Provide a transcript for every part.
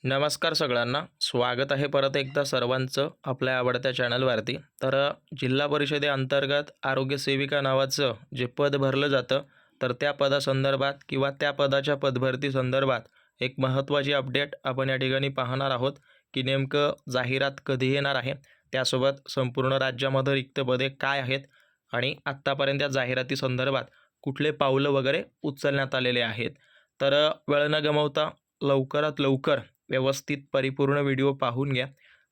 नमस्कार सगळ्यांना, स्वागत आहे परत एकदा सर्वांचं आपल्या आवडत्या चॅनलवरती. तर जिल्हा परिषदेअंतर्गत आरोग्य सेविका नावाचं जे पद भरलं जातं, तर त्या पदासंदर्भात किंवा त्या पदाच्या पदभरती संदर्भात एक महत्त्वाची अपडेट आपण या ठिकाणी पाहणार आहोत की नेमकं जाहिरात कधी येणार आहे, त्यासोबत संपूर्ण राज्यामध्ये रिक्त पदे काय आहेत आणि आत्तापर्यंत या जाहिरातीसंदर्भात कुठले पावलं वगैरे उचलण्यात आलेले आहेत. तर वेळ न गमावता लवकरात लवकर व्यवस्थित परिपूर्ण व्हिडिओ पाहून घ्या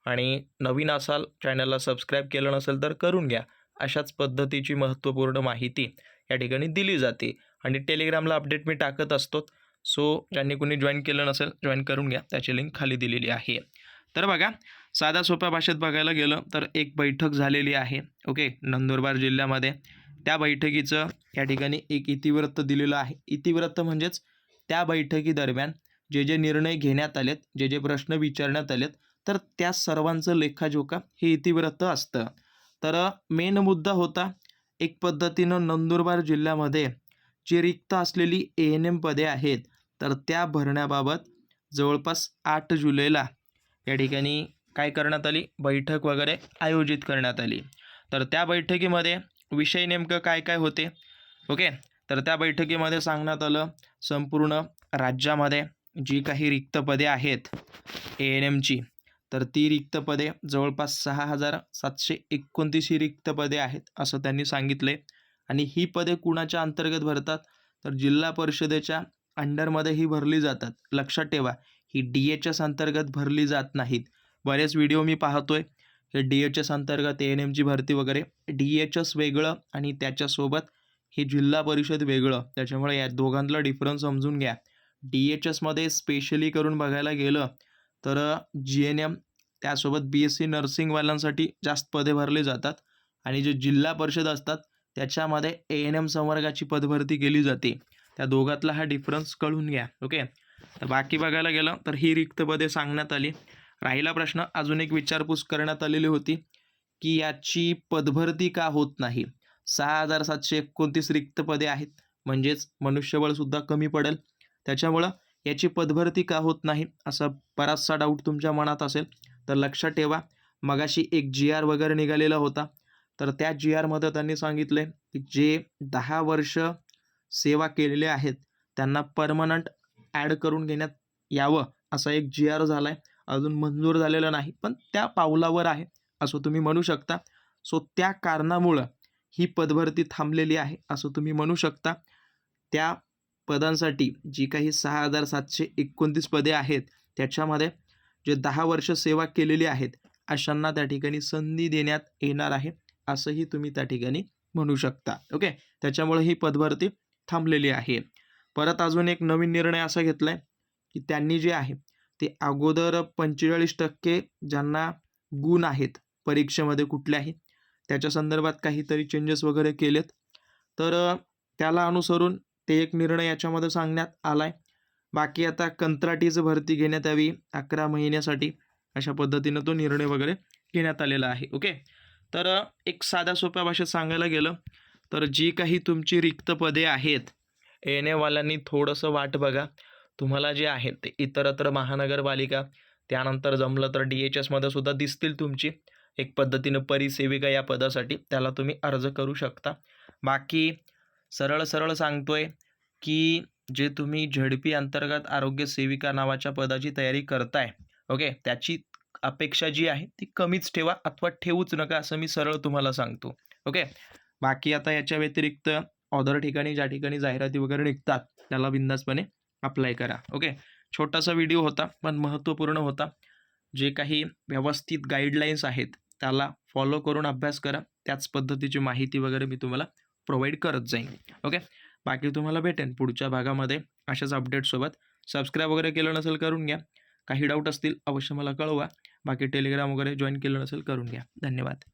आणि नवीन असाल, चॅनलला सबस्क्राईब केलं नसेल तर करून घ्या. अशाच पद्धतीची महत्त्वपूर्ण माहिती या ठिकाणी दिली जाते आणि टेलिग्रामला अपडेट मी टाकत असतो. सो ज्यांनी कोणी जॉईन केलं नसेल, जॉईन करून घ्या. त्याची लिंक खाली दिलेली आहे. तर बघा, साध्या सोप्या भाषेत बघायला गेलं तर एक बैठक झालेली आहे ओके नंदुरबार जिल्ह्यामध्ये. त्या बैठकीचं या ठिकाणी एक इतिवृत्त दिलेलं आहे. इतिवृत्त म्हणजेच त्या बैठकीदरम्यान जे जे निर्णय घेण्यात आलेत, जे जे प्रश्न विचारण्यात आलेत, तर त्या सर्वांचं लेखाजोखा हे इतिवृत्त असतं. तर मेन मुद्दा होता एक पद्धतीनं नंदुरबार जिल्ह्यामध्ये जी रिक्त असलेली ANM पदे आहेत, तर त्या भरण्याबाबत जवळपास 8 जुलैला या ठिकाणी काय करण्यात आली, बैठक वगैरे आयोजित करण्यात आली. तर त्या बैठकीमध्ये विषय नेमकं काय काय होते ओके. तर त्या बैठकीमध्ये सांगण्यात आलं संपूर्ण राज्यामध्ये जी काही रिक्त पदे आहेत ANMची, तर ती रिक्त पदे जवळपास 6,729 ही रिक्त पदे आहेत असं त्यांनी सांगितले. आणि ही पदे कुणाच्या अंतर्गत भरतात, तर जिल्हा परिषदेच्या अंडरमध्ये ही भरली जातात. लक्षात ठेवा, ही DHS अंतर्गत भरली जात नाहीत. बरेच व्हिडिओ मी पाहतोय हे DHS अंतर्गत ANMची भरती वगैरे. DHS वेगळं आणि त्याच्यासोबत हे जिल्हा परिषद वेगळं, त्याच्यामुळे या दोघांतला डिफरन्स समजून घ्या. DHSमध्ये स्पेशली करून बघायला गेलं तर GNM त्यासोबत BSc नर्सिंगवाल्यांसाठी जास्त पदे भरली जातात आणि जे जिल्हा परिषद असतात त्याच्यामध्ये ANM संवर्गाची पदभरती केली जाते. त्या दोघातला हा डिफरन्स कळून घ्या ओके. तर बाकी बघायला गेलं तर ही रिक्त पदे सांगण्यात आली. राहिला प्रश्न, अजून एक विचारपूस करण्यात आलेली होती की याची पदभरती का होत नाही. 6,729 रिक्त पदे आहेत, म्हणजेच मनुष्यबळसुद्धा कमी पडेल. त्याच्यामुळं याची पदभरती का होत नाही असा बराचसा डाऊट तुमच्या मनात असेल. तर लक्षात ठेवा, मगाशी एक GR वगैरे निघालेला होता. तर त्या GRमध्ये त्यांनी सांगितले की जे 10 वर्ष सेवा केलेले आहेत त्यांना परमनंट ॲड करून घेण्यात यावं, असा एक GR झाला आहे. अजून मंजूर झालेला नाही, पण त्या पावलावर आहे असं तुम्ही म्हणू शकता. सो त्या कारणामुळं ही पदभरती थांबलेली आहे असं तुम्ही म्हणू शकता. त्या पदांसाठी जी काही 6,729 पदे आहेत, त्याच्यामध्ये जे 10 वर्ष सेवा केलेली आहेत अशांना त्या ठिकाणी संधी देण्यात येणार आहे, असंही तुम्ही त्या ठिकाणी म्हणू शकता ओके. त्याच्यामुळे ही पदभरती थांबलेली आहे. परत अजून एक नवीन निर्णय असा घेतला आहे की त्यांनी जे आहे ते अगोदर 45% ज्यांना गुण आहेत परीक्षेमध्ये कुठल्याही, त्याच्या संदर्भात काहीतरी चेंजेस वगैरे केलेत. तर त्याला अनुसरून ते एक निर्णय याच्यामध्ये सांगण्यात आला आहे. बाकी आता कंत्राटीचं भरती घेण्यात यावी 11 महिन्यासाठी, अशा पद्धतीनं तो निर्णय वगैरे घेण्यात आलेला आहे ओके. तर एक साध्या सोप्या भाषेत सांगायला गेलं तर जी काही तुमची रिक्त पदे आहेत, ANMवाल्यांनी थोडंसं वाट बघा. तुम्हाला जे आहेत ते इतरत्र महानगरपालिका, त्यानंतर जमलं तर DHSमध्ये सुद्धा दिसतील तुमची एक पद्धतीनं परिसेविका या पदासाठी, त्याला तुम्ही अर्ज करू शकता. बाकी सरळ सरळ सांगतोय की जे तुम्ही ZP अंतर्गत आरोग्य सेविका नावाच्या पदाची तयारी करताय ओके, त्याची अपेक्षा जी आहे ती कमीच ठेवा अथवा ठेवूच नका, असं मी सरळ तुम्हाला सांगतो ओके. बाकी आता याच्या व्यतिरिक्त ऑदर ठिकाणी ज्या ठिकाणी जाहिराती वगैरे निघतात त्याला बिंदासपणे अप्लाय करा ओके. छोटासा व्हिडिओ होता पण महत्त्वपूर्ण होता. जे काही व्यवस्थित गाईडलाईन्स आहेत त्याला फॉलो करून अभ्यास करा. त्याच पद्धतीची माहिती वगैरे मी तुम्हाला प्रोव्हाइड करत जाईन ओके. बाकी तुम्हाला भेटेन पुढच्या भागामध्ये अशाच अपडेटसोबत. सबस्क्राईब वगैरे केलं नसेल करून घ्या. काही डाऊट असतील अवश्य मला कळवा. बाकी टेलिग्राम वगैरे जॉईन केलं नसेल करून घ्या. धन्यवाद.